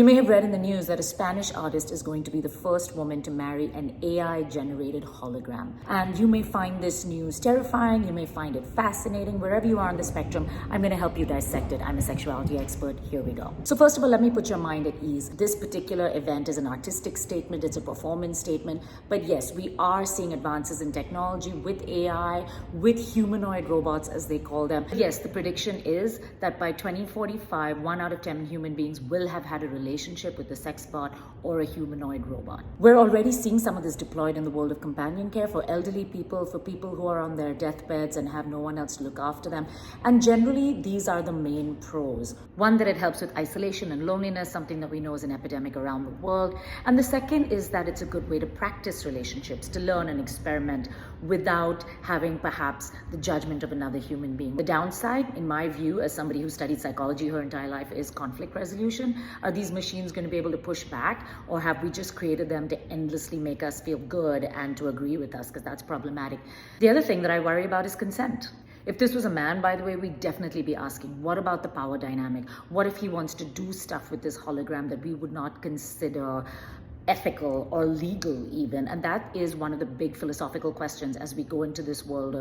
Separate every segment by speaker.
Speaker 1: You may have read in the news that a Spanish artist is going to be the first woman to marry an AI-generated hologram. And you may find this news terrifying, you may find it fascinating. Wherever you are on the spectrum, I'm going to help you dissect it. I'm a sexuality expert. Here we go. So first of all, let me put your mind at ease. This particular event is an artistic statement, it's a performance statement. But yes, we are seeing advances in technology with AI, with humanoid robots as they call them. Yes, the prediction is that by 2045, 1 out of 10 human beings will have had a relationship with a sex bot or a humanoid robot. We're already seeing some of this deployed in the world of companion care for elderly people, for people who are on their deathbeds and have no one else to look after them. And generally, these are the main pros. One, that it helps with isolation and loneliness, something that we know is an epidemic around the world. And the second is that it's a good way to practice relationships, to learn and experiment without having perhaps the judgment of another human being. The downside, in my view, as somebody who studied psychology her entire life, is conflict resolution. Are these machines going to be able to push back, or have we just created them to endlessly make us feel good and to agree with us? Because that's problematic. The other thing that I worry about is consent. If this was a man, by the way, we'd definitely be asking, what about the power dynamic? What if he wants to do stuff with this hologram that we would not consider ethical or legal even? And that is one of the big philosophical questions as we go into this world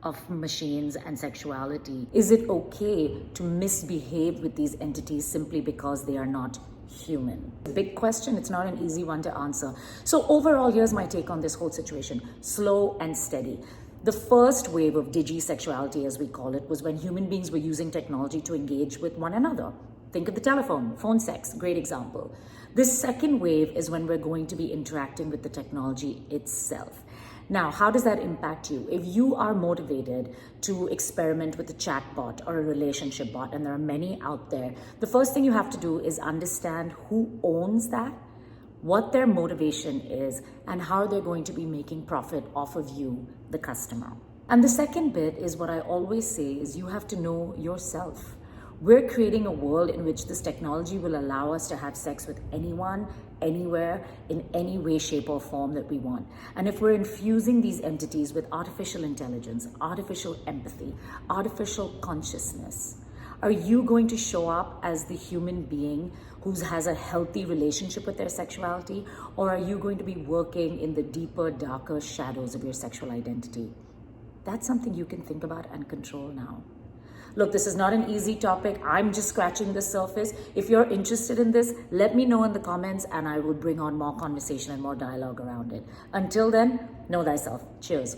Speaker 1: of machines and sexuality. Is it okay to misbehave with these entities simply because they are not human? Big question. It's not an easy one to answer. So overall, here's my take on this whole situation. Slow and steady. The first wave of digi-sexuality, as we call it, was when human beings were using technology to engage with one another. Think of the telephone, phone sex, great example. This second wave is when we're going to be interacting with the technology itself. Now, how does that impact you? If you are motivated to experiment with a chatbot or a relationship bot, and there are many out there, the first thing you have to do is understand who owns that, what their motivation is, and how they're going to be making profit off of you, the customer. And the second bit is what I always say is you have to know yourself. We're creating a world in which this technology will allow us to have sex with anyone, anywhere, in any way, shape, or form that we want. And if we're infusing these entities with artificial intelligence, artificial empathy, artificial consciousness, are you going to show up as the human being who has a healthy relationship with their sexuality? Or are you going to be working in the deeper, darker shadows of your sexual identity? That's something you can think about and control now. Look, this is not an easy topic. I'm just scratching the surface. If you're interested in this, let me know in the comments and I will bring on more conversation and more dialogue around it. Until then, know thyself. Cheers.